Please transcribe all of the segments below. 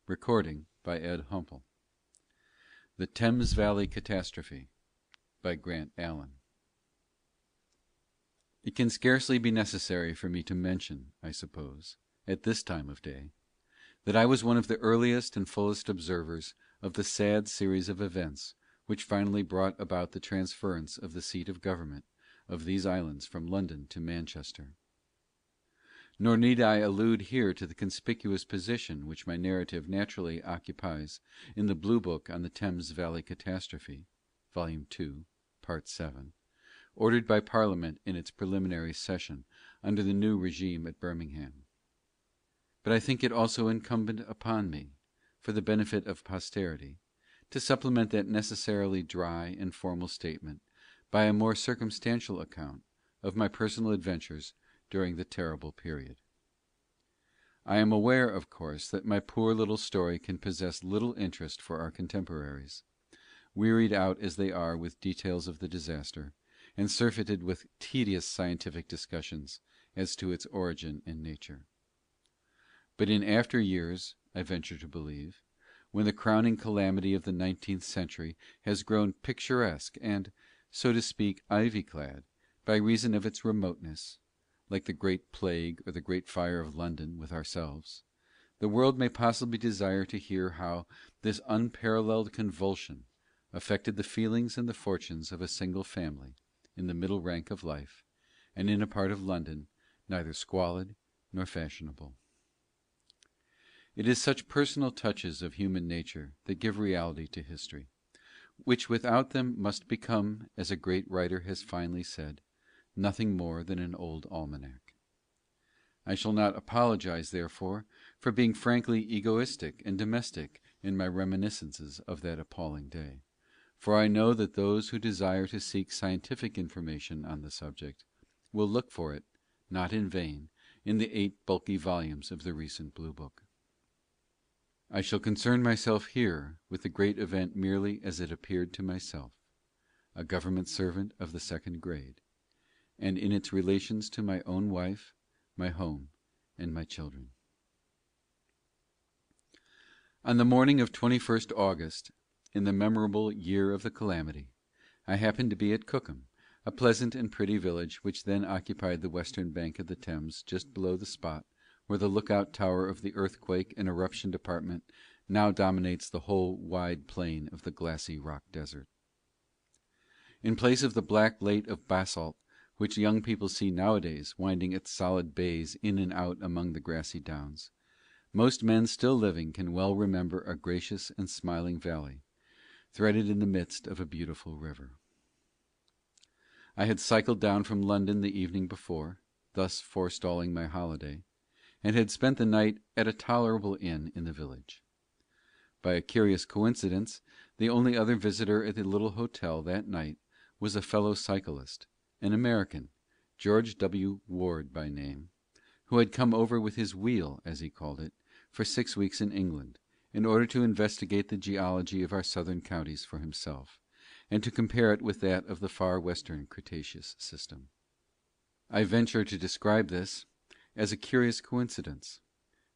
Recording by Ed Humple. The Thames Valley Catastrophe by Grant Allen. It can scarcely be necessary for me to mention, I suppose, at this time of day, that I was one of the earliest and fullest observers of the sad series of events which finally brought about the transference of the seat of government of these islands from London to Manchester. Nor need I allude here to the conspicuous position which my narrative naturally occupies in the Blue Book on the Thames Valley Catastrophe, Volume 2, Part 7, ordered by Parliament in its preliminary session under the new regime at Birmingham. But I think it also incumbent upon me, for the benefit of posterity, to supplement that necessarily dry and formal statement by a more circumstantial account of my personal adventures during the terrible period. I am aware, of course, that my poor little story can possess little interest for our contemporaries, wearied out as they are with details of the disaster, and surfeited with tedious scientific discussions as to its origin and nature. But in after years, I venture to believe, when the crowning calamity of the 19th century has grown picturesque and, so to speak, ivy-clad, by reason of its remoteness, like the Great Plague or the Great Fire of London with ourselves, the world may possibly desire to hear how this unparalleled convulsion affected the feelings and the fortunes of a single family in the middle rank of life, and in a part of London neither squalid nor fashionable. It is such personal touches of human nature that give reality to history, which without them must become, as a great writer has finely said, nothing more than an old almanac. I shall not apologize, therefore, for being frankly egoistic and domestic in my reminiscences of that appalling day, for I know that those who desire to seek scientific information on the subject will look for it, not in vain, in the 8 bulky volumes of the recent Blue Book. I shall concern myself here with the great event merely as it appeared to myself, a government servant of the second grade, and in its relations to my own wife, my home, and my children. On the morning of 21st August, in the memorable year of the calamity, I happened to be at Cookham, a pleasant and pretty village which then occupied the western bank of the Thames, just below the spot where the lookout tower of the Earthquake and Eruption Department now dominates the whole wide plain of the glassy rock desert. In place of the black lake of basalt which young people see nowadays winding its solid bays in and out among the grassy downs, most men still living can well remember a gracious and smiling valley, threaded in the midst of a beautiful river. I had cycled down from London the evening before, thus forestalling my holiday, and had spent the night at a tolerable inn in the village. By a curious coincidence, the only other visitor at the little hotel that night was a fellow cyclist, an American, George W. Ward by name, who had come over with his wheel, as he called it, for 6 weeks in England, in order to investigate the geology of our southern counties for himself, and to compare it with that of the far western Cretaceous system. I venture to describe this as a curious coincidence,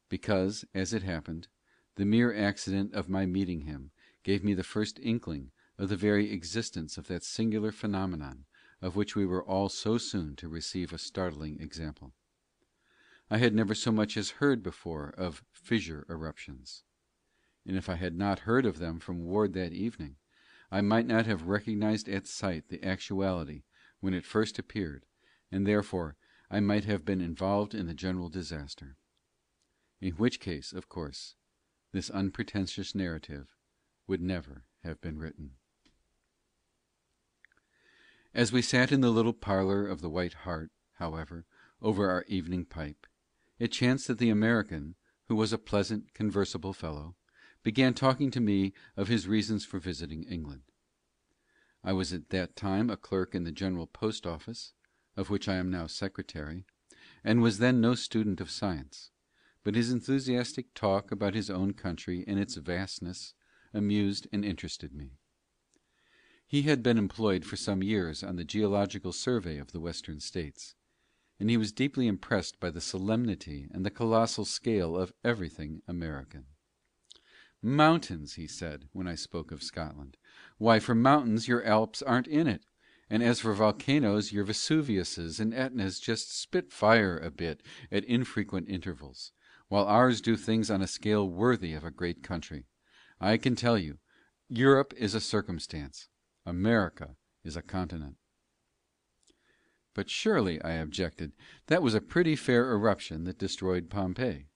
because, as it happened, the mere accident of my meeting him gave me the first inkling of the very existence of that singular phenomenon of which we were all so soon to receive a startling example. I had never so much as heard before of fissure eruptions, and if I had not heard of them from Ward that evening, I might not have recognized at sight the actuality when it first appeared, and therefore I might have been involved in the general disaster. In which case, of course, this unpretentious narrative would never have been written. As we sat in the little parlour of the White Hart, however, over our evening pipe, it chanced that the American, who was a pleasant, conversable fellow, began talking to me of his reasons for visiting England. I was at that time a clerk in the General Post Office, of which I am now secretary, and was then no student of science, but his enthusiastic talk about his own country and its vastness amused and interested me. He had been employed for some years on the Geological Survey of the Western States, and he was deeply impressed by the solemnity and the colossal scale of everything American. Mountains, he said, when I spoke of Scotland. Why, for mountains your Alps aren't in it. And as for volcanoes, your Vesuviuses and Etnas just spit fire a bit at infrequent intervals, while ours do things on a scale worthy of a great country. I can tell you, Europe is a circumstance. America is a continent. But surely, I objected, that was a pretty fair eruption that destroyed Pompeii.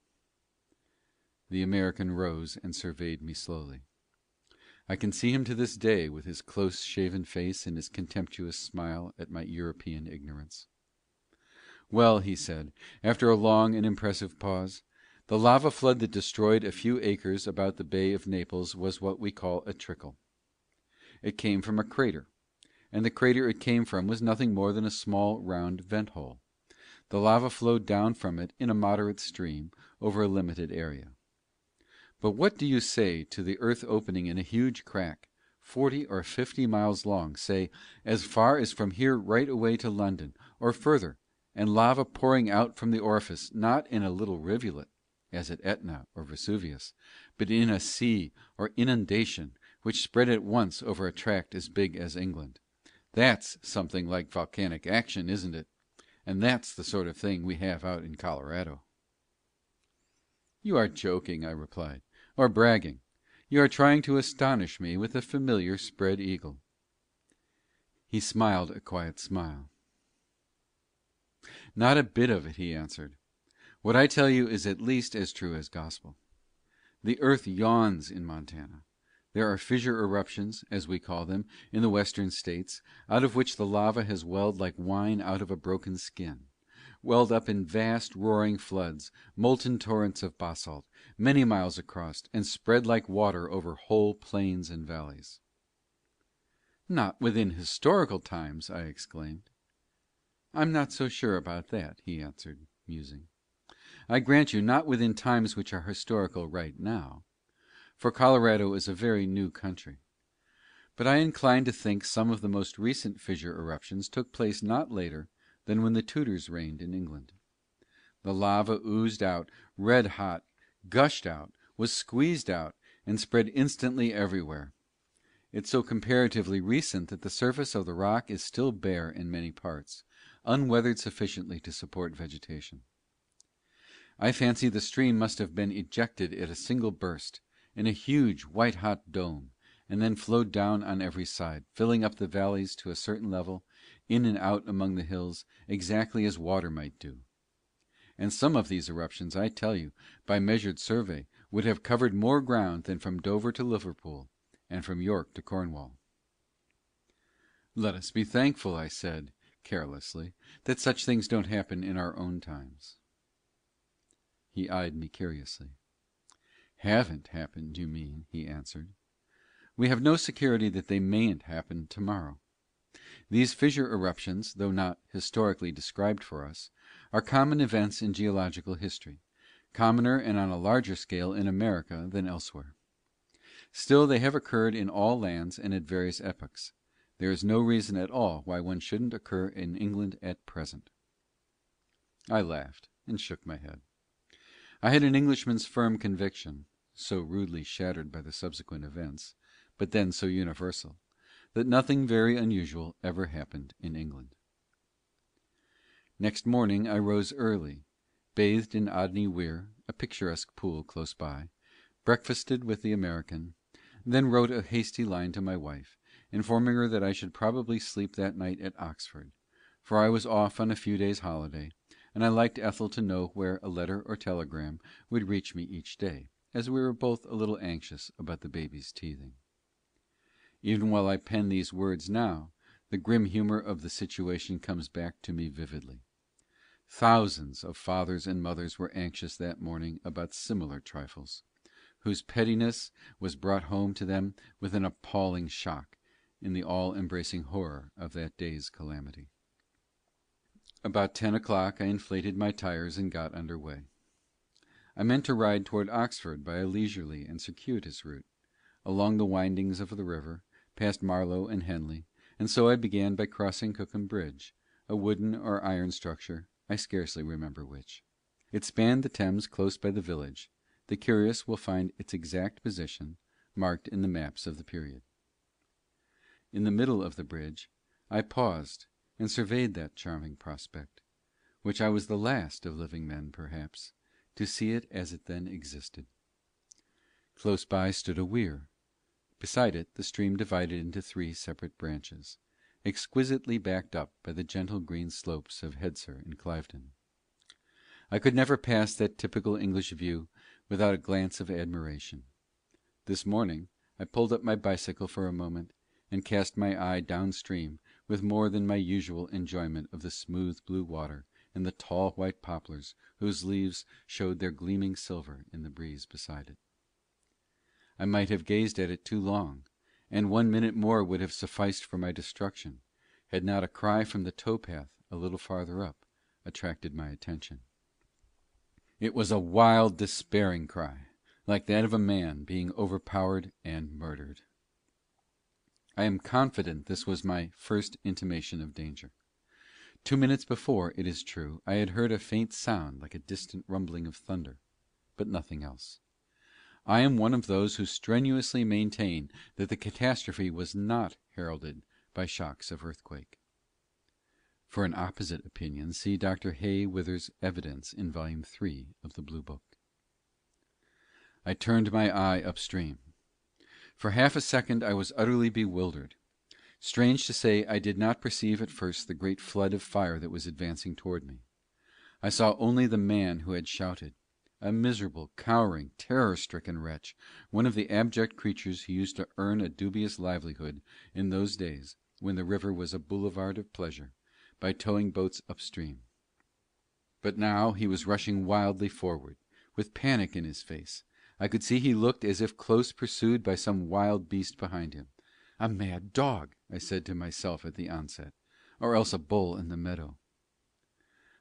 The American rose and surveyed me slowly. I can see him to this day with his close shaven face and his contemptuous smile at my European ignorance. Well, he said, after a long and impressive pause, the lava flood that destroyed a few acres about the Bay of Naples was what we call a trickle. It came from a crater, and the crater it came from was nothing more than a small round vent hole. The lava flowed down from it in a moderate stream over a limited area. But what do you say to the earth opening in a huge crack, 40 or 50 miles long, say, as far as from here right away to London, or further, and lava pouring out from the orifice, not in a little rivulet, as at Etna or Vesuvius, but in a sea or inundation which spread at once over a tract as big as England? That's something like volcanic action, isn't it? And that's the sort of thing we have out in Colorado. You are joking, I replied, or bragging. You are trying to astonish me with a familiar spread eagle. He smiled a quiet smile. Not a bit of it, he answered. What I tell you is at least as true as gospel. The earth yawns in Montana. There are fissure eruptions, as we call them, in the western states, out of which the lava has welled like wine out of a broken skin, welled up in vast roaring floods, molten torrents of basalt, many miles across, and spread like water over whole plains and valleys. Not within historical times, I exclaimed. I'm not so sure about that, he answered, musing. I grant you, not within times which are historical right now, for Colorado is a very new country. But I incline to think some of the most recent fissure eruptions took place not later than when the Tudors reigned in England. The lava oozed out, red hot, gushed out, was squeezed out, and spread instantly everywhere. It's so comparatively recent that the surface of the rock is still bare in many parts, unweathered sufficiently to support vegetation. I fancy the stream must have been ejected at a single burst, in a huge white-hot dome, and then flowed down on every side, filling up the valleys to a certain level, in and out among the hills, exactly as water might do. And some of these eruptions, I tell you, by measured survey, would have covered more ground than from Dover to Liverpool, and from York to Cornwall. Let us be thankful, I said, carelessly, that such things don't happen in our own times. He eyed me curiously. Haven't happened, you mean, he answered. We have no security that they mayn't happen tomorrow. These fissure eruptions, though not historically described for us, are common events in geological history, commoner and on a larger scale in America than elsewhere. Still, they have occurred in all lands and at various epochs. There is no reason at all why one shouldn't occur in England at present. I laughed and shook my head. I had an Englishman's firm conviction, so rudely shattered by the subsequent events, but then so universal, that nothing very unusual ever happened in England. Next morning I rose early, bathed in Adney Weir, a picturesque pool close by, breakfasted with the American, then wrote a hasty line to my wife, informing her that I should probably sleep that night at Oxford, for I was off on a few days' holiday, and I liked Ethel to know where a letter or telegram would reach me each day, as we were both a little anxious about the baby's teething. Even while I pen these words now, the grim humor of the situation comes back to me vividly. Thousands of fathers and mothers were anxious that morning about similar trifles, whose pettiness was brought home to them with an appalling shock in the all-embracing horror of that day's calamity. About 10 o'clock I inflated my tires and got under way. I meant to ride toward Oxford by a leisurely and circuitous route, along the windings of the river, past Marlow and Henley, and so I began by crossing Cookham Bridge, a wooden or iron structure, I scarcely remember which. It spanned the Thames close by the village, the curious will find its exact position marked in the maps of the period. In the middle of the bridge I paused and surveyed that charming prospect, which I was the last of living men, perhaps, to see it as it then existed. Close by stood a weir. Beside it the stream divided into three separate branches, exquisitely backed up by the gentle green slopes of Hedser and Cliveden. I could never pass that typical English view without a glance of admiration. This morning I pulled up my bicycle for a moment and cast my eye downstream with more than my usual enjoyment of the smooth blue water and the tall white poplars whose leaves showed their gleaming silver in the breeze beside it. I might have gazed at it too long, and 1 minute more would have sufficed for my destruction, had not a cry from the towpath a little farther up attracted my attention. It was a wild, despairing cry, like that of a man being overpowered and murdered. I am confident this was my first intimation of danger. 2 minutes before, it is true, I had heard a faint sound like a distant rumbling of thunder, but nothing else. I am one of those who strenuously maintain that the catastrophe was not heralded by shocks of earthquake. For an opposite opinion, see Dr. Hay Wither's evidence in Volume 3 of the Blue Book. I turned my eye upstream. For half a second I was utterly bewildered. Strange to say, I did not perceive at first the great flood of fire that was advancing toward me. I saw only the man who had shouted, a miserable, cowering, terror-stricken wretch, one of the abject creatures who used to earn a dubious livelihood in those days when the river was a boulevard of pleasure, by towing boats upstream. But now he was rushing wildly forward, with panic in his face. I could see he looked as if close pursued by some wild beast behind him. A mad dog, I said to myself at the onset, or else a bull in the meadow.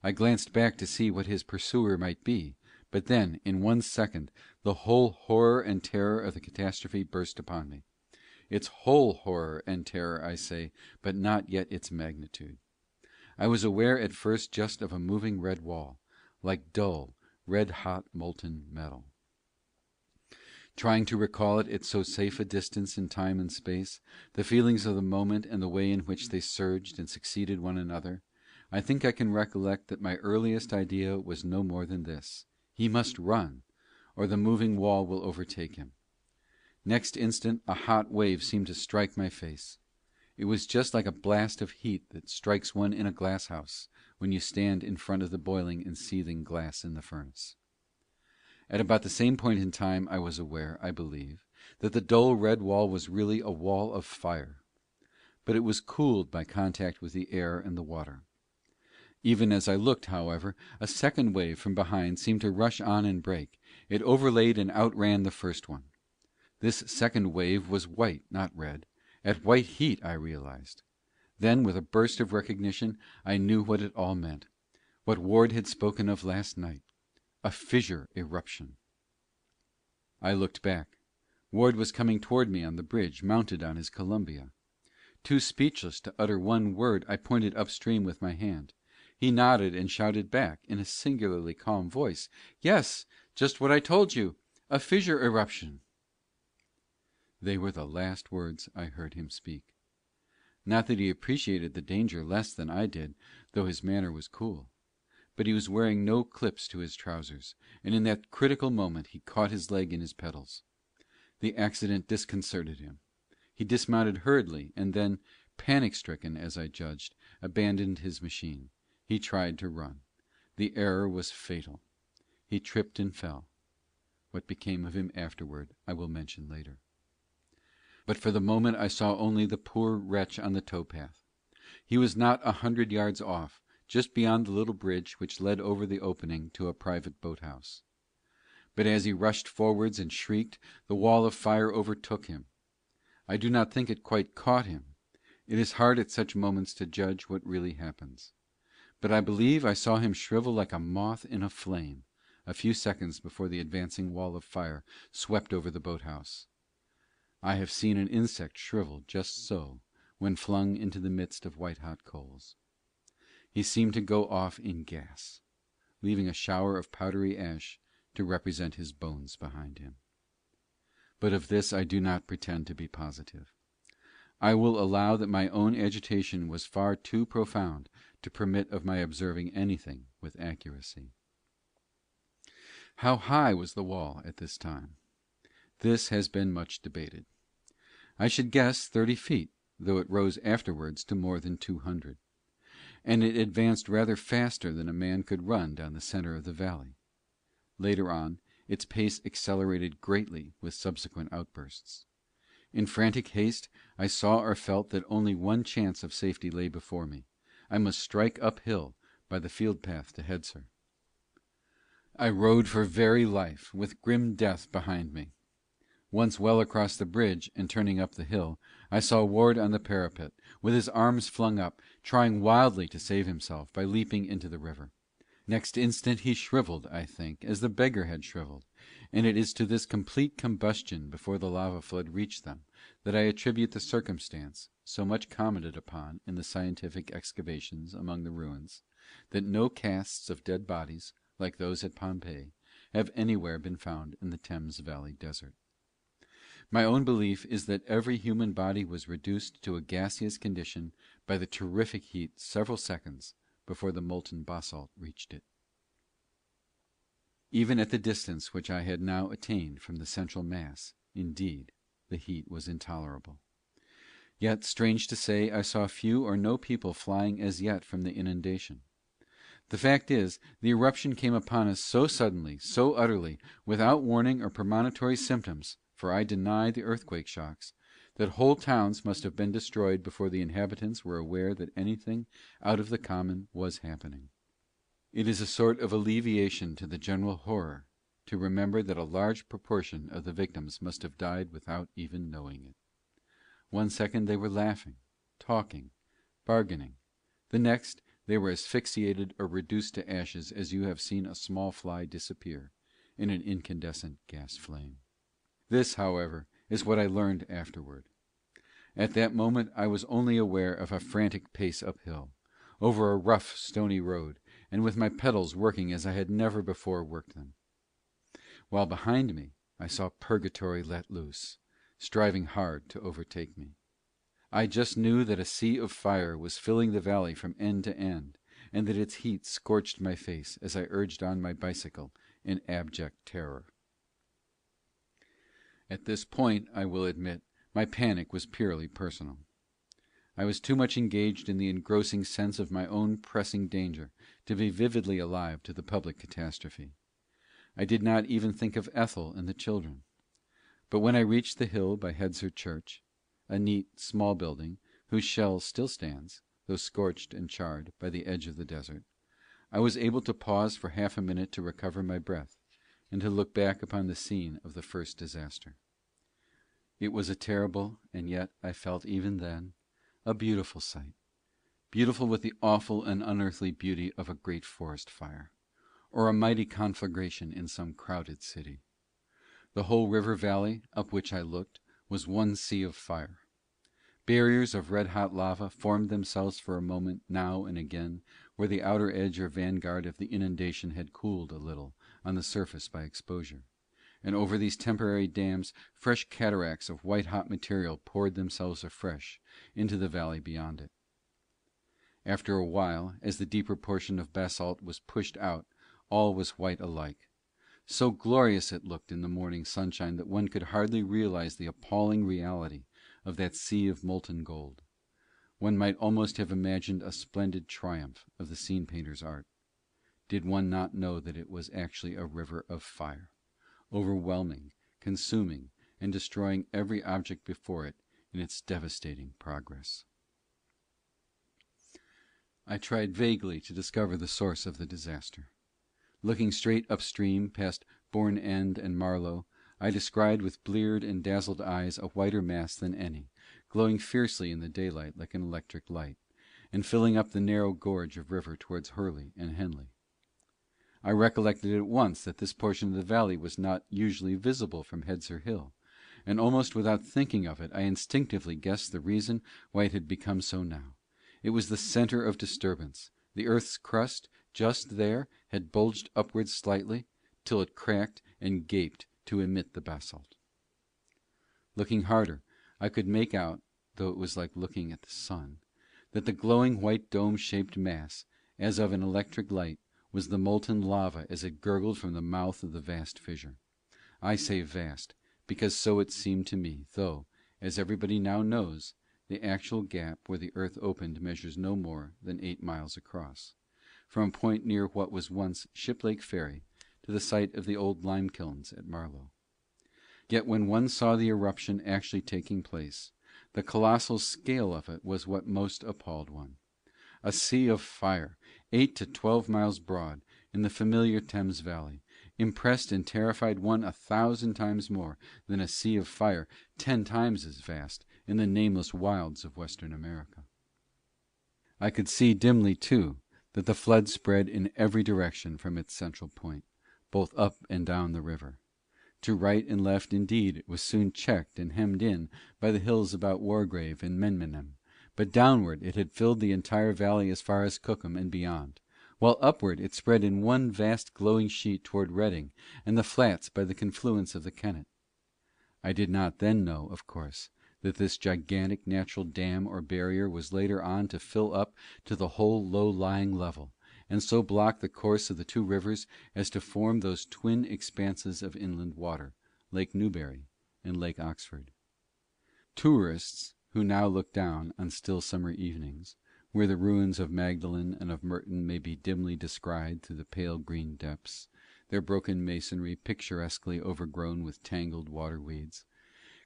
I glanced back to see what his pursuer might be, but then, in 1 second, the whole horror and terror of the catastrophe burst upon me. Its whole horror and terror, I say, but not yet its magnitude. I was aware at first just of a moving red wall, like dull, red-hot molten metal. Trying to recall it at so safe a distance in time and space, the feelings of the moment and the way in which they surged and succeeded one another, I think I can recollect that my earliest idea was no more than this: he must run, or the moving wall will overtake him. Next instant a hot wave seemed to strike my face. It was just like a blast of heat that strikes one in a glass house when you stand in front of the boiling and seething glass in the furnace. At about the same point in time I was aware, I believe, that the dull red wall was really a wall of fire, but it was cooled by contact with the air and the water. Even as I looked, however, a second wave from behind seemed to rush on and break. It overlaid and outran the first one. This second wave was white, not red. At white heat, I realized. Then, with a burst of recognition, I knew what it all meant, what Ward had spoken of last night: a fissure eruption. I looked back. Ward was coming toward me on the bridge, mounted on his Columbia. Too speechless to utter one word, I pointed upstream with my hand. He nodded and shouted back, in a singularly calm voice, "Yes, just what I told you, a fissure eruption." They were the last words I heard him speak. Not that he appreciated the danger less than I did, though his manner was cool. But he was wearing no clips to his trousers, and in that critical moment he caught his leg in his pedals. The accident disconcerted him. He dismounted hurriedly, and then, panic-stricken as I judged, abandoned his machine. He tried to run. The error was fatal. He tripped and fell. What became of him afterward I will mention later. But for the moment I saw only the poor wretch on the towpath. He was not 100 yards off, just beyond the little bridge which led over the opening to a private boathouse. But as he rushed forwards and shrieked, the wall of fire overtook him. I do not think it quite caught him. It is hard at such moments to judge what really happens. But I believe I saw him shrivel like a moth in a flame a few seconds before the advancing wall of fire swept over the boathouse. I have seen an insect shrivel just so when flung into the midst of white-hot coals. He seemed to go off in gas, leaving a shower of powdery ash to represent his bones behind him. But of this I do not pretend to be positive. I will allow that my own agitation was far too profound to permit of my observing anything with accuracy. How high was the wall at this time? This has been much debated. I should guess 30 feet, though it rose afterwards to more than 200, and it advanced rather faster than a man could run down the centre of the valley. Later on, its pace accelerated greatly with subsequent outbursts. In frantic haste, I saw or felt that only one chance of safety lay before me. I must strike uphill by the field path to Hedser. I rode for very life, with grim death behind me. Once well across the bridge, and turning up the hill, I saw Ward on the parapet, with his arms flung up, trying wildly to save himself by leaping into the river. Next instant he shrivelled, I think, as the beggar had shrivelled, and it is to this complete combustion before the lava flood reached them that I attribute the circumstance, so much commented upon in the scientific excavations among the ruins, that no casts of dead bodies, like those at Pompeii, have anywhere been found in the Thames Valley desert. My own belief is that every human body was reduced to a gaseous condition by the terrific heat several seconds before the molten basalt reached it. Even at the distance which I had now attained from the central mass, indeed, the heat was intolerable. Yet, strange to say, I saw few or no people flying as yet from the inundation. The fact is, the eruption came upon us so suddenly, so utterly, without warning or premonitory symptoms, for I deny the earthquake shocks, that whole towns must have been destroyed before the inhabitants were aware that anything out of the common was happening. It is a sort of alleviation to the general horror to remember that a large proportion of the victims must have died without even knowing it. One second they were laughing, talking, bargaining; the next they were asphyxiated or reduced to ashes as you have seen a small fly disappear in an incandescent gas flame. This, however, is what I learned afterward. At that moment I was only aware of a frantic pace uphill, over a rough stony road, and with my pedals working as I had never before worked them. While behind me I saw purgatory let loose, striving hard to overtake me. I just knew that a sea of fire was filling the valley from end to end, and that its heat scorched my face as I urged on my bicycle in abject terror. At this point, I will admit, my panic was purely personal. I was too much engaged in the engrossing sense of my own pressing danger to be vividly alive to the public catastrophe. I did not even think of Ethel and the children. But when I reached the hill by Hedser Church, a neat, small building, whose shell still stands, though scorched and charred, by the edge of the desert, I was able to pause for half a minute to recover my breath, and to look back upon the scene of the first disaster. It was a terrible, and yet, I felt even then, a beautiful sight, beautiful with the awful and unearthly beauty of a great forest fire, or a mighty conflagration in some crowded city. The whole river valley, up which I looked, was one sea of fire. Barriers of red-hot lava formed themselves for a moment now and again where the outer edge or vanguard of the inundation had cooled a little on the surface by exposure, and over these temporary dams fresh cataracts of white-hot material poured themselves afresh into the valley beyond it. After a while, as the deeper portion of basalt was pushed out, all was white alike. So glorious it looked in the morning sunshine that one could hardly realize the appalling reality of that sea of molten gold. One might almost have imagined a splendid triumph of the scene painter's art, did one not know that it was actually a river of fire, overwhelming, consuming, and destroying every object before it in its devastating progress. I tried vaguely to discover the source of the disaster. Looking straight upstream past Bourne End and Marlow, I descried with bleared and dazzled eyes a whiter mass than any, glowing fiercely in the daylight like an electric light, and filling up the narrow gorge of river towards Hurley and Henley. I recollected at once that this portion of the valley was not usually visible from Hedser Hill, and almost without thinking of it I instinctively guessed the reason why it had become so now. It was the centre of disturbance. The earth's crust, just there, had bulged upwards slightly, till it cracked and gaped to emit the basalt. Looking harder, I could make out, though it was like looking at the sun, that the glowing white dome-shaped mass, as of an electric light, was the molten lava as it gurgled from the mouth of the vast fissure. I say vast, because so it seemed to me, though, as everybody now knows, the actual gap where the earth opened measures no more than 8 miles across, from a point near what was once Shiplake Ferry to the site of the old lime kilns at Marlow. Yet when one saw the eruption actually taking place, the colossal scale of it was what most appalled one. A sea of fire, 8 to 12 miles broad, in the familiar Thames valley, impressed and terrified one 1,000 times more than a sea of fire 10 times as vast in the nameless wilds of Western America. I could see dimly, too, that the flood spread in every direction from its central point, both up and down the river. To right and left, indeed, it was soon checked and hemmed in by the hills about Wargrave and Menmenham, but downward it had filled the entire valley as far as Cookham and beyond, while upward it spread in one vast glowing sheet toward Reading and the flats by the confluence of the Kennet. I did not then know, of course, that this gigantic natural dam or barrier was later on to fill up to the whole low-lying level, and so block the course of the two rivers as to form those twin expanses of inland water, Lake Newbury and Lake Oxford. Tourists who now look down on still summer evenings, where the ruins of Magdalen and of Merton may be dimly descried through the pale green depths, their broken masonry picturesquely overgrown with tangled water weeds,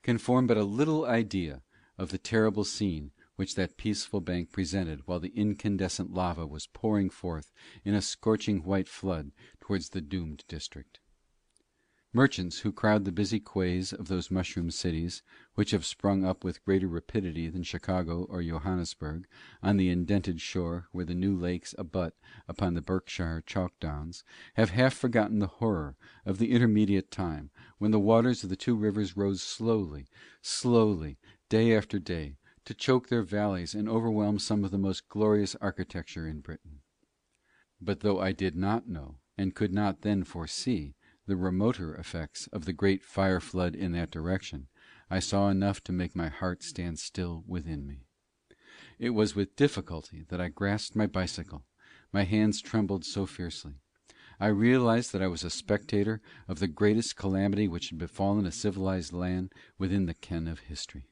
can form but a little idea of the terrible scene which that peaceful bank presented while the incandescent lava was pouring forth in a scorching white flood towards the doomed district. Merchants who crowd the busy quays of those mushroom cities, which have sprung up with greater rapidity than Chicago or Johannesburg on the indented shore where the new lakes abut upon the Berkshire chalk downs, have half forgotten the horror of the intermediate time when the waters of the two rivers rose slowly, day after day, to choke their valleys and overwhelm some of the most glorious architecture in Britain. But though I did not know, and could not then foresee, the remoter effects of the great fire flood in that direction, I saw enough to make my heart stand still within me. It was with difficulty that I grasped my bicycle, my hands trembled so fiercely. I realized that I was a spectator of the greatest calamity which had befallen a civilized land within the ken of history.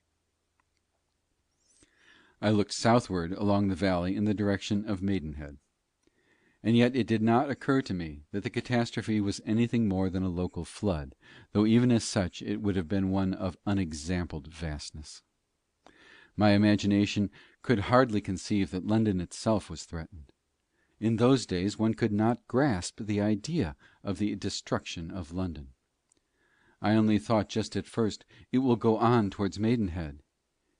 I looked southward along the valley in the direction of Maidenhead. And yet it did not occur to me that the catastrophe was anything more than a local flood, though even as such it would have been one of unexampled vastness. My imagination could hardly conceive that London itself was threatened. In those days one could not grasp the idea of the destruction of London. I only thought just at first, it will go on towards Maidenhead.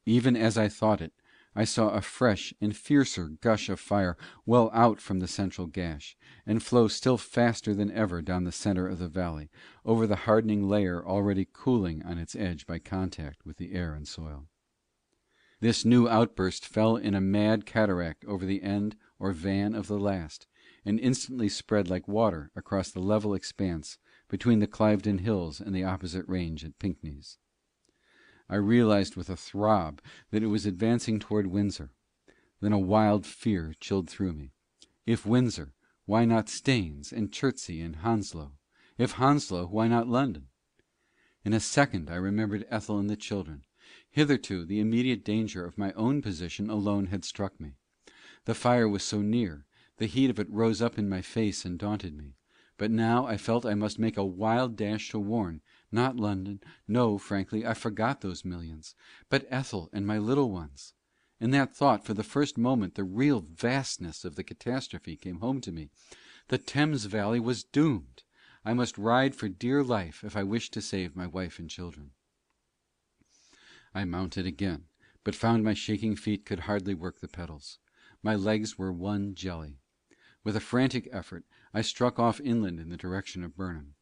Even as I thought it, I saw a fresh and fiercer gush of fire well out from the central gash, and flow still faster than ever down the centre of the valley, over the hardening layer already cooling on its edge by contact with the air and soil. This new outburst fell in a mad cataract over the end or van of the last, and instantly spread like water across the level expanse between the Cliveden Hills and the opposite range at Pinckney's. I realized with a throb that it was advancing toward Windsor. Then a wild fear chilled through me. If Windsor, why not Staines and Chertsey and Hounslow? If Hounslow, why not London? In a second I remembered Ethel and the children. Hitherto the immediate danger of my own position alone had struck me. The fire was so near, the heat of it rose up in my face and daunted me. But now I felt I must make a wild dash to warn, not London, no, frankly, I forgot those millions, but Ethel and my little ones. In that thought, for the first moment, the real vastness of the catastrophe came home to me. The Thames valley was doomed. I must ride for dear life if I wished to save my wife and children. I mounted again, but found my shaking feet could hardly work the pedals. My legs were one jelly. With a frantic effort, I struck off inland in the direction of Burnham.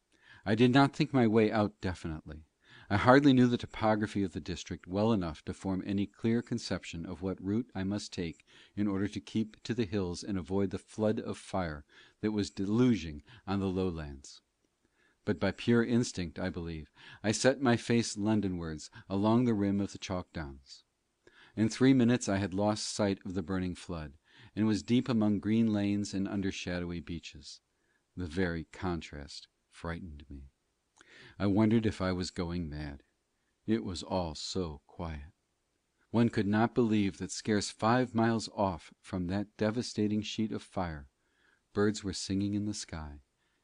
I did not think my way out definitely. I hardly knew the topography of the district well enough to form any clear conception of what route I must take in order to keep to the hills and avoid the flood of fire that was deluging on the lowlands. but by pure instinct, I believe, I set my face Londonwards along the rim of the chalk downs. In 3 minutes I had lost sight of the burning flood, and was deep among green lanes and under shadowy beeches. The very contrast frightened me. I wondered if I was going mad. It was all so quiet. One could not believe that scarce 5 miles off from that devastating sheet of fire, birds were singing in the sky,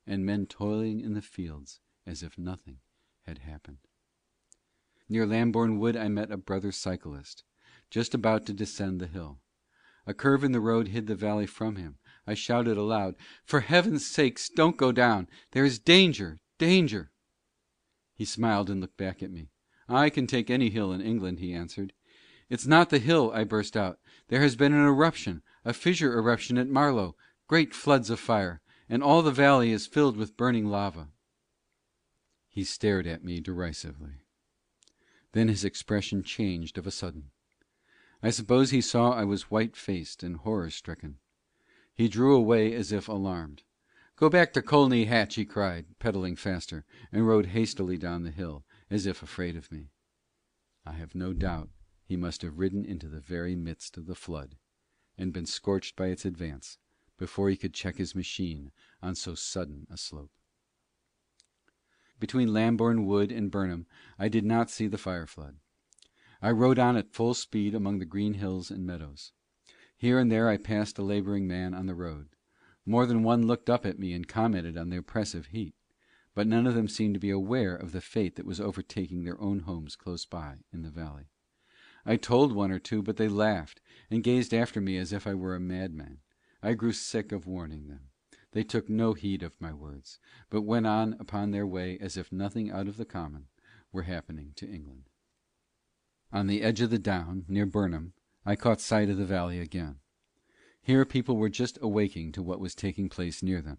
and men toiling in the fields as if nothing had happened. Near Lambourne Wood I met a brother cyclist, just about to descend the hill. A curve in the road hid the valley from him. I shouted aloud, "For heaven's sake, don't go down! There is danger! Danger!" He smiled and looked back at me. "I can take any hill in England," he answered. "It's not the hill," I burst out. "There has been an eruption, a fissure eruption at Marlow, great floods of fire, and all the valley is filled with burning lava." He stared at me derisively. Then his expression changed of a sudden. I suppose he saw I was white-faced and horror-stricken. He drew away as if alarmed. "Go back to Colney Hatch," he cried, pedalling faster, and rode hastily down the hill, as if afraid of me. I have no doubt he must have ridden into the very midst of the flood, and been scorched by its advance, before he could check his machine on so sudden a slope. Between Lambourne Wood and Burnham I did not see the fire flood. I rode on at full speed among the green hills and meadows. Here and there I passed a labouring man on the road. More than one looked up at me and commented on the oppressive heat, but none of them seemed to be aware of the fate that was overtaking their own homes close by in the valley. I told one or two, but they laughed, and gazed after me as if I were a madman. I grew sick of warning them. They took no heed of my words, but went on upon their way as if nothing out of the common were happening to England. On the edge of the down, near Burnham, I caught sight of the valley again. Here people were just awaking to what was taking place near them.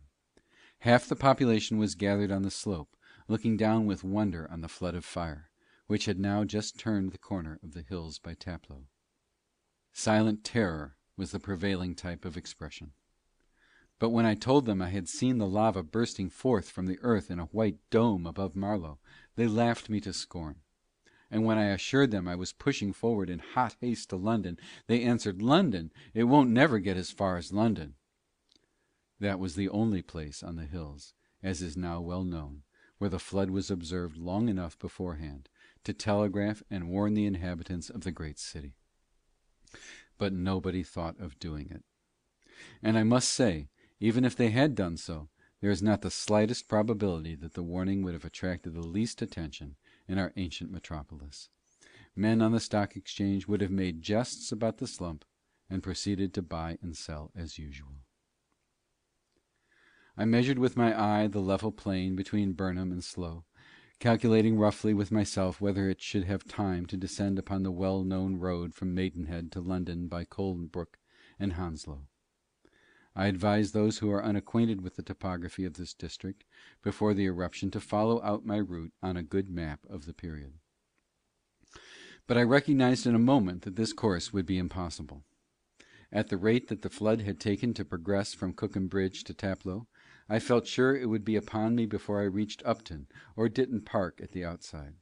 Half the population was gathered on the slope, looking down with wonder on the flood of fire, which had now just turned the corner of the hills by Taplow. Silent terror was the prevailing type of expression. But when I told them I had seen the lava bursting forth from the earth in a white dome above Marlow, they laughed me to scorn. And when I assured them I was pushing forward in hot haste to London, they answered, "London? It won't never get as far as London." That was the only place on the hills, as is now well known, where the flood was observed long enough beforehand to telegraph and warn the inhabitants of the great city. But nobody thought of doing it. And I must say, even if they had done so, there is not the slightest probability that the warning would have attracted the least attention in our ancient metropolis. Men on the stock exchange would have made jests about the slump, and proceeded to buy and sell as usual. I measured with my eye the level plain between Burnham and Slough, calculating roughly with myself whether it should have time to descend upon the well-known road from Maidenhead to London by Colnbrook and Hounslow. I advise those who are unacquainted with the topography of this district before the eruption to follow out my route on a good map of the period. But I recognized in a moment that this course would be impossible. At the rate that the flood had taken to progress from Cookham Bridge to Taplow, I felt sure it would be upon me before I reached Upton or Ditton Park at the outside.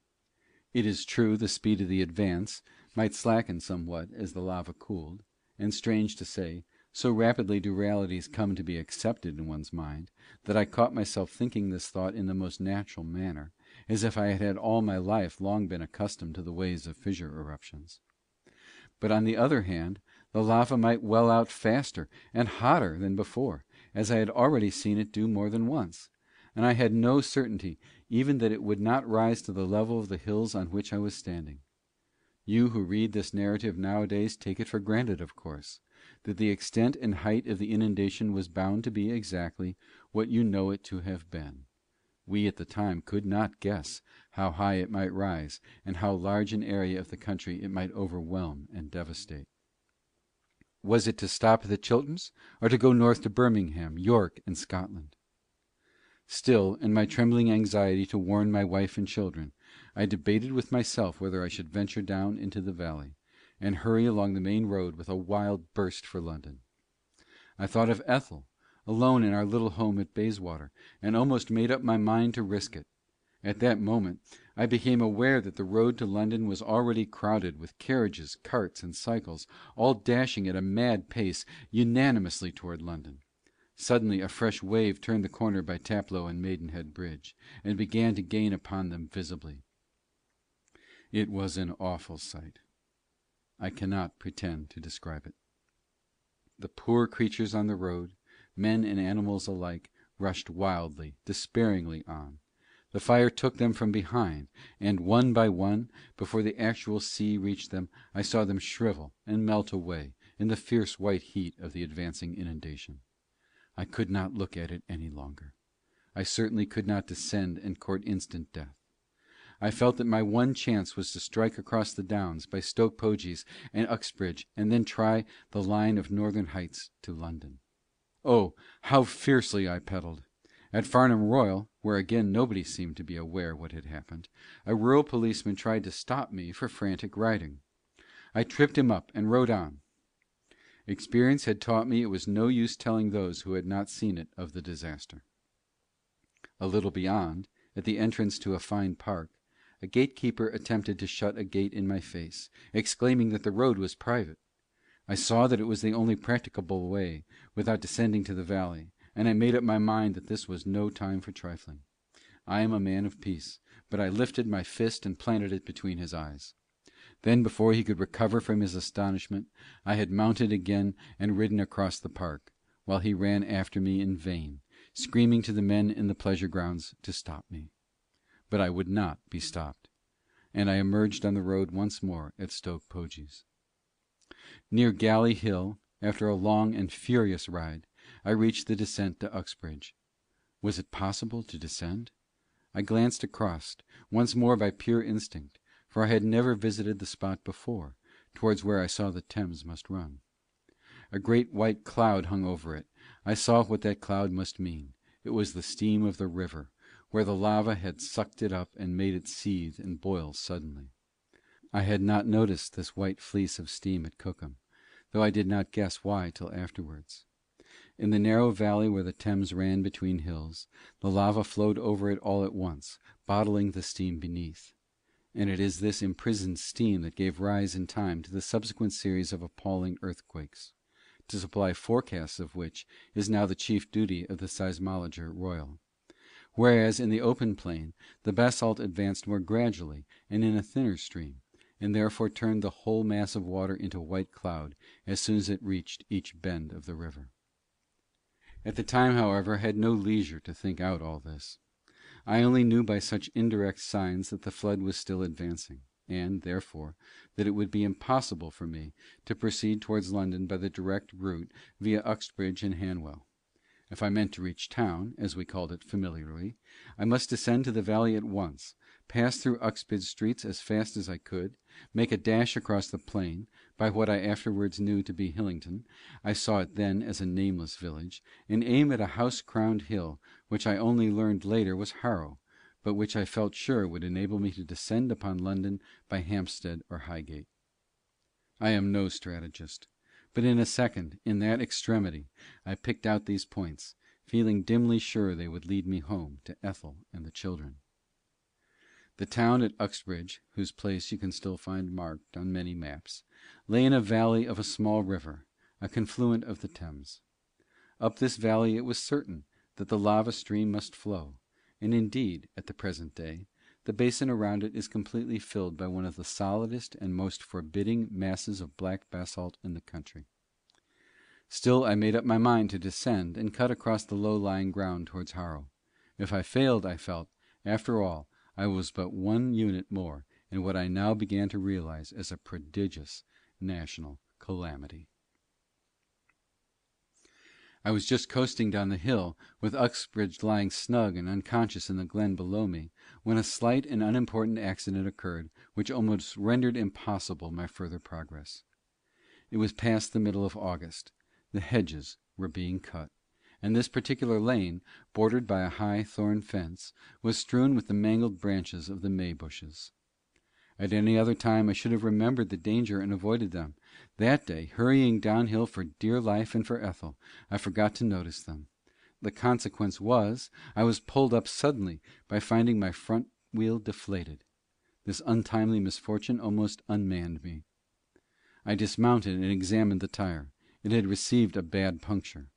It is true the speed of the advance might slacken somewhat as the lava cooled, and strange to say, so rapidly do realities come to be accepted in one's mind, that I caught myself thinking this thought in the most natural manner, as if I had had all my life long been accustomed to the ways of fissure eruptions. But on the other hand, the lava might well out faster and hotter than before, as I had already seen it do more than once, and I had no certainty even that it would not rise to the level of the hills on which I was standing. You who read this narrative nowadays take it for granted, of course, that the extent and height of the inundation was bound to be exactly what you know it to have been. We at the time could not guess how high it might rise, and how large an area of the country it might overwhelm and devastate. Was it to stop at the Chilterns, or to go north to Birmingham, York, and Scotland? Still, in my trembling anxiety to warn my wife and children, I debated with myself whether I should venture down into the valley, and hurry along the main road with a wild burst for London. I thought of Ethel, alone in our little home at Bayswater, and almost made up my mind to risk it. At that moment I became aware that the road to London was already crowded with carriages, carts, and cycles, all dashing at a mad pace unanimously toward London. Suddenly a fresh wave turned the corner by Taplow and Maidenhead Bridge, and began to gain upon them visibly. It was an awful sight. I cannot pretend to describe it. The poor creatures on the road, men and animals alike, rushed wildly, despairingly on. The fire took them from behind, and one by one, before the actual sea reached them, I saw them shrivel and melt away in the fierce white heat of the advancing inundation. I could not look at it any longer. I certainly could not descend and court instant death. I felt that my one chance was to strike across the downs by Stoke Poges and Uxbridge, and then try the line of northern heights to London. Oh, how fiercely I pedalled! At Farnham Royal, where again nobody seemed to be aware what had happened, a rural policeman tried to stop me for frantic riding. I tripped him up and rode on. Experience had taught me it was no use telling those who had not seen it of the disaster. A little beyond, at the entrance to a fine park, a gatekeeper attempted to shut a gate in my face, exclaiming that the road was private. I saw that it was the only practicable way without descending to the valley, and I made up my mind that this was no time for trifling. I am a man of peace, but I lifted my fist and planted it between his eyes. Then, before he could recover from his astonishment, I had mounted again and ridden across the park, while he ran after me in vain, screaming to the men in the pleasure grounds to stop me. But I would not be stopped, and I emerged on the road once more at Stoke Poges. Near Galley Hill, after a long and furious ride, I reached the descent to Uxbridge. Was it possible to descend? I glanced across, once more by pure instinct, for I had never visited the spot before, towards where I saw the Thames must run. A great white cloud hung over it. I saw what that cloud must mean. It was the steam of the river, where the lava had sucked it up and made it seethe and boil suddenly. I had not noticed this white fleece of steam at Cookham, though I did not guess why till afterwards. In the narrow valley where the Thames ran between hills, the lava flowed over it all at once, bottling the steam beneath. And it is this imprisoned steam that gave rise in time to the subsequent series of appalling earthquakes, to supply forecasts of which is now the chief duty of the Seismologer Royal. Whereas in the open plain the basalt advanced more gradually and in a thinner stream, and therefore turned the whole mass of water into white cloud as soon as it reached each bend of the river. At the time, however, I had no leisure to think out all this. I only knew by such indirect signs that the flood was still advancing, and, therefore, that it would be impossible for me to proceed towards London by the direct route via Uxbridge and Hanwell. If I meant to reach town, as we called it familiarly, I must descend to the valley at once, pass through Uxbridge streets as fast as I could, make a dash across the plain, by what I afterwards knew to be Hillington, I saw it then as a nameless village, and aim at a house-crowned hill, which I only learned later was Harrow, but which I felt sure would enable me to descend upon London by Hampstead or Highgate. I am no strategist, but in a second, in that extremity, I picked out these points, feeling dimly sure they would lead me home to Ethel and the children. The town at Uxbridge, whose place you can still find marked on many maps, lay in a valley of a small river, a confluent of the Thames. Up this valley it was certain that the lava stream must flow, and indeed, at the present day, the basin around it is completely filled by one of the solidest and most forbidding masses of black basalt in the country. Still I made up my mind to descend and cut across the low-lying ground towards Harrow. If I failed, I felt, after all, I was but one unit more in what I now began to realize as a prodigious national calamity. I was just coasting down the hill, with Uxbridge lying snug and unconscious in the glen below me, when a slight and unimportant accident occurred which almost rendered impossible my further progress. It was past the middle of August. The hedges were being cut, and this particular lane, bordered by a high thorn fence, was strewn with the mangled branches of the may bushes. At any other time I should have remembered the danger and avoided them. That day, hurrying downhill for dear life and for Ethel, I forgot to notice them. the consequence was, I was pulled up suddenly by finding my front wheel deflated. This untimely misfortune almost unmanned me. I dismounted and examined the tire. It had received a bad puncture.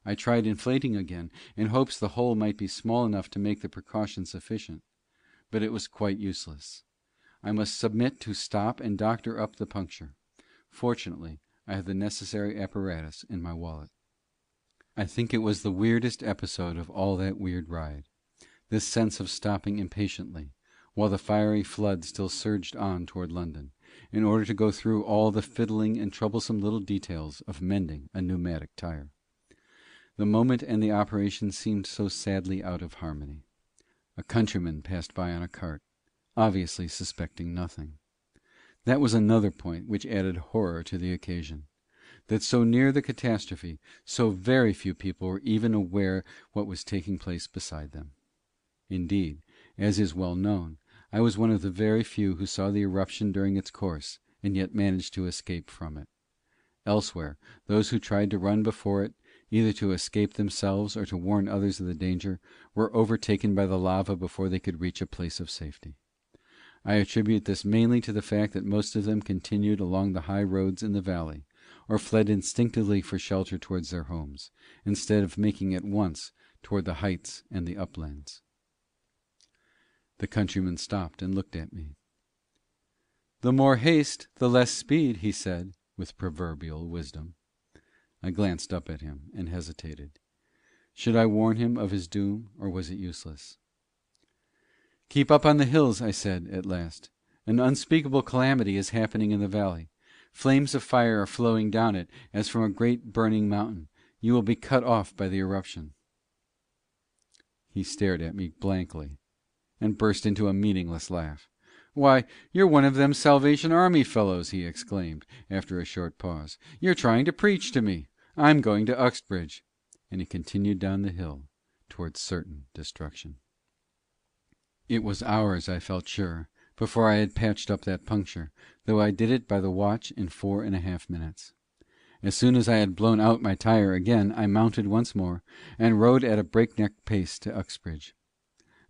I tried inflating again, in hopes the hole might be small enough to make the precaution sufficient, but it was quite useless. I must submit to stop and doctor up the puncture. Fortunately, I had the necessary apparatus in my wallet. I think it was the weirdest episode of all that weird ride, this sense of stopping impatiently, while the fiery flood still surged on toward London, in order to go through all the fiddling and troublesome little details of mending a pneumatic tire. The moment and the operation seemed so sadly out of harmony. A countryman passed by on a cart, obviously suspecting nothing. That was another point which added horror to the occasion, that so near the catastrophe, so very few people were even aware what was taking place beside them. Indeed, as is well known, I was one of the very few who saw the eruption during its course, and yet managed to escape from it. Elsewhere, those who tried to run before it, either to escape themselves or to warn others of the danger, were overtaken by the lava before they could reach a place of safety. I attribute this mainly to the fact that most of them continued along the high roads in the valley, or fled instinctively for shelter towards their homes, instead of making at once toward the heights and the uplands. The countryman stopped and looked at me. "The more haste, the less speed," he said, with proverbial wisdom. I glanced up at him and hesitated. Should I warn him of his doom, or was it useless? "Keep up on the hills," I said at last. "An unspeakable calamity is happening in the valley. Flames of fire are flowing down it as from a great burning mountain. You will be cut off by the eruption." He stared at me blankly, and burst into a meaningless laugh. "Why, you're one of them Salvation Army fellows," he exclaimed, after a short pause. "You're trying to preach to me. I'm going to Uxbridge." And he continued down the hill towards certain destruction. It was hours, I felt sure, before I had patched up that puncture, though I did it by the watch in 4.5 minutes. As soon as I had blown out my tire again, I mounted once more, and rode at a breakneck pace to Uxbridge.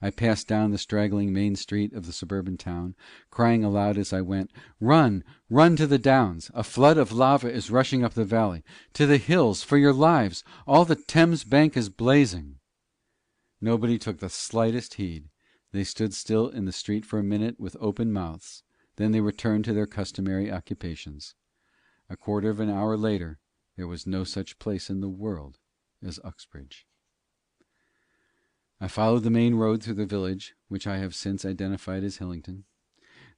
I passed down the straggling main street of the suburban town, crying aloud as I went, "Run! Run to the downs! A flood of lava is rushing up the valley! To the hills, for your lives! All the Thames bank is blazing!" Nobody took the slightest heed. They stood still in the street for a minute with open mouths, then they returned to their customary occupations. A quarter of an hour later there was no such place in the world as Uxbridge. I followed the main road through the village, which I have since identified as Hillington.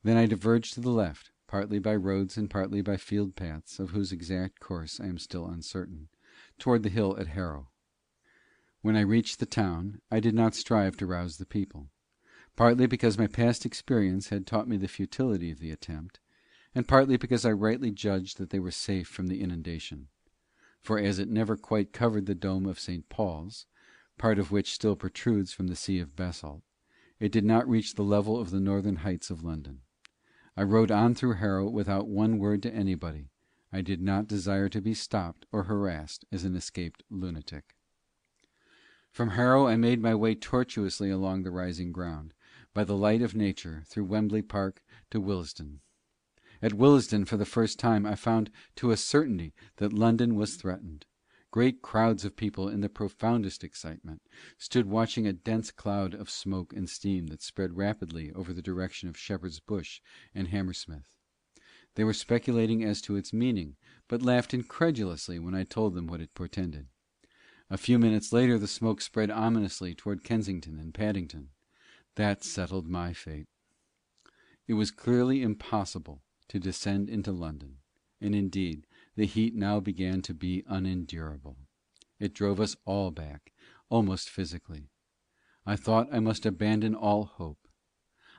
Then I diverged to the left, partly by roads and partly by field paths, of whose exact course I am still uncertain, toward the hill at Harrow. When I reached the town, I did not strive to rouse the people, partly because my past experience had taught me the futility of the attempt, and partly because I rightly judged that they were safe from the inundation; for as it never quite covered the dome of St. Paul's, part of which still protrudes from the sea of basalt, it did not reach the level of the northern heights of London. I rode on through Harrow without one word to anybody. I did not desire to be stopped or harassed as an escaped lunatic. From Harrow I made my way tortuously along the rising ground, by the light of nature, through Wembley Park to Willesden. At Willesden for the first time I found to a certainty that London was threatened. Great crowds of people in the profoundest excitement stood watching a dense cloud of smoke and steam that spread rapidly over the direction of Shepherd's Bush and Hammersmith. They were speculating as to its meaning, but laughed incredulously when I told them what it portended. A few minutes later the smoke spread ominously toward Kensington and Paddington. That settled my fate. It was clearly impossible to descend into London, and indeed the heat now began to be unendurable. It drove us all back, almost physically. I thought I must abandon all hope.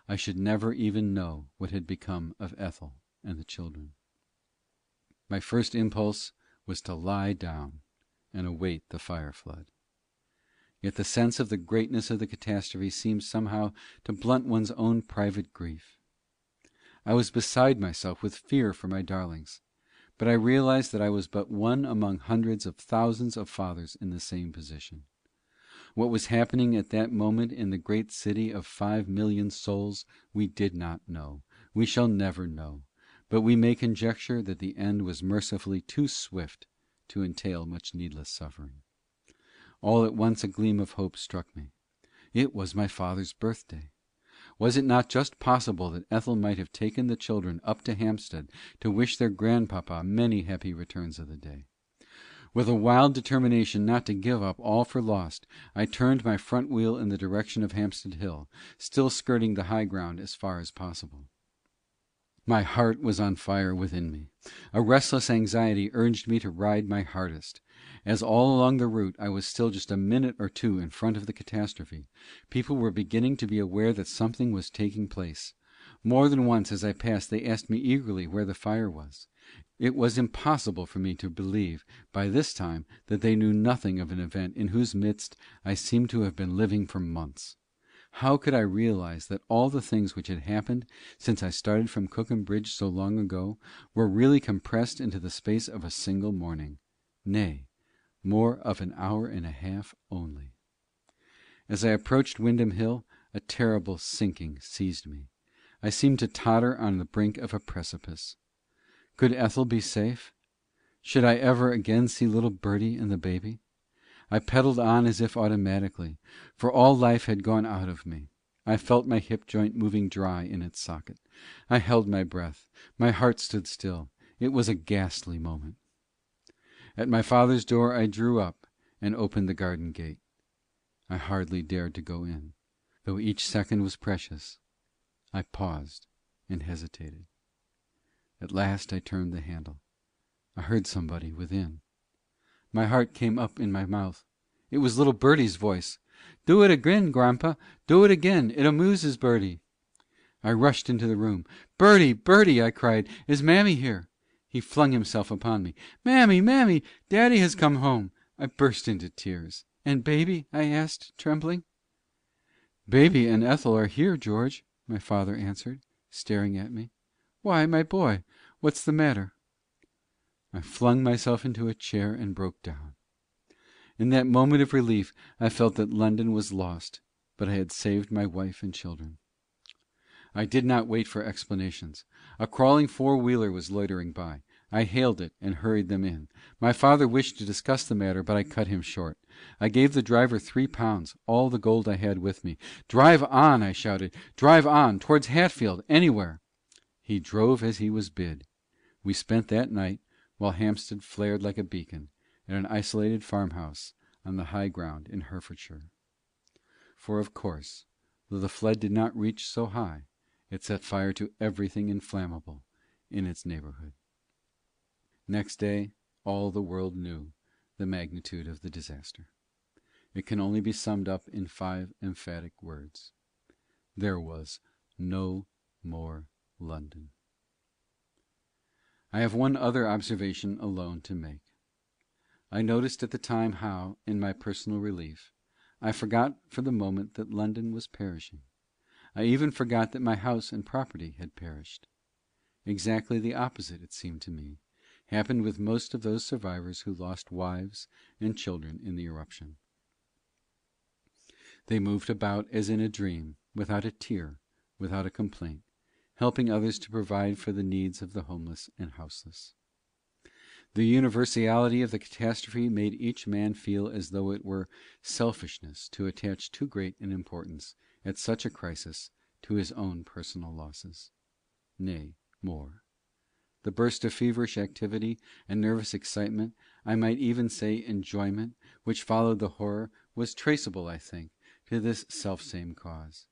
I should never even know what had become of Ethel and the children. My first impulse was to lie down and await the fire flood. Yet the sense of the greatness of the catastrophe seemed somehow to blunt one's own private grief. I was beside myself with fear for my darlings, but I realized that I was but one among hundreds of thousands of fathers in the same position. What was happening at that moment in the great city of 5,000,000 souls we did not know, we shall never know, but we may conjecture that the end was mercifully too swift to entail much needless suffering. All at once a gleam of hope struck me. It was my father's birthday. Was it not just possible that Ethel might have taken the children up to Hampstead to wish their grandpapa many happy returns of the day? With a wild determination not to give up all for lost, I turned my front wheel in the direction of Hampstead Hill, still skirting the high ground as far as possible. My heart was on fire within me. A restless anxiety urged me to ride my hardest. As all along the route I was still just a minute or two in front of the catastrophe, people were beginning to be aware that something was taking place. More than once as I passed they asked me eagerly where the fire was. It was impossible for me to believe by this time that they knew nothing of an event in whose midst I seemed to have been living for months. How could I realize that all the things which had happened since I started from Cookham Bridge so long ago were really compressed into the space of a single morning, nay, more of an hour and a half only? As I approached Windham Hill, a terrible sinking seized me. I seemed to totter on the brink of a precipice. Could Ethel be safe? Should I ever again see little Bertie and the baby? I pedalled on as if automatically, for all life had gone out of me. I felt my hip joint moving dry in its socket. I held my breath. My heart stood still. It was a ghastly moment. At my father's door I drew up and opened the garden gate. I hardly dared to go in, though each second was precious. I paused and hesitated. At last I turned the handle. I heard somebody within. My heart came up in my mouth. It was little Bertie's voice. "Do it again, grandpa. Do it again. It amuses Bertie." I rushed into the room. "Bertie, Bertie," I cried, "is Mammy here?" He flung himself upon me. "Mammy, Mammy, Daddy has come home." I burst into tears. "And baby?" I asked, trembling. "Baby and Ethel are here, George," my father answered, staring at me. "Why, my boy, what's the matter?" I flung myself into a chair and broke down. In that moment of relief I felt that London was lost, but I had saved my wife and children. I did not wait for explanations. A crawling four-wheeler was loitering by. I hailed it and hurried them in. My father wished to discuss the matter, but I cut him short. I gave the driver £3, all the gold I had with me. "Drive on," I shouted. "Drive on, towards Hatfield, anywhere." He drove as he was bid. We spent that night, while Hampstead flared like a beacon, at an isolated farmhouse on the high ground in Herefordshire. For of course, though the flood did not reach so high, it set fire to everything inflammable in its neighbourhood. Next day all the world knew the magnitude of the disaster. It can only be summed up in 5 emphatic words. There was no more London. I have one other observation alone to make. I noticed at the time how, in my personal relief, I forgot for the moment that London was perishing. I even forgot that my house and property had perished. Exactly the opposite, it seemed to me, happened with most of those survivors who lost wives and children in the eruption. They moved about as in a dream, without a tear, without a complaint, helping others to provide for the needs of the homeless and houseless. The universality of the catastrophe made each man feel as though it were selfishness to attach too great an importance, at such a crisis, to his own personal losses. Nay, more. The burst of feverish activity and nervous excitement, I might even say enjoyment, which followed the horror, was traceable, I think, to this selfsame cause.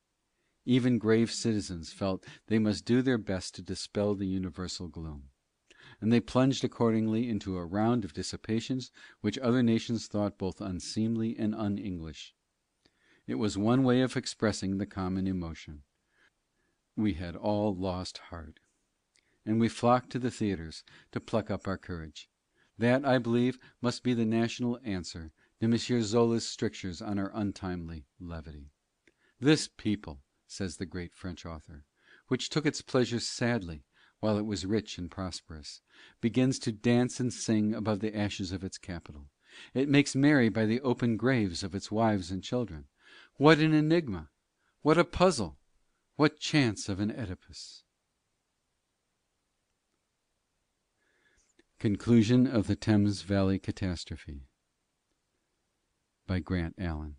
Even grave citizens felt they must do their best to dispel the universal gloom, and they plunged accordingly into a round of dissipations which other nations thought both unseemly and un-English. It was one way of expressing the common emotion. We had all lost heart, and we flocked to the theatres to pluck up our courage. That, I believe, must be the national answer to M. Zola's strictures on our untimely levity. This people, says the great French author, which took its pleasures sadly while it was rich and prosperous, begins to dance and sing above the ashes of its capital. It makes merry by the open graves of its wives and children. What an enigma! What a puzzle! What chance of an Oedipus! Conclusion of the Thames Valley Catastrophe by Grant Allen.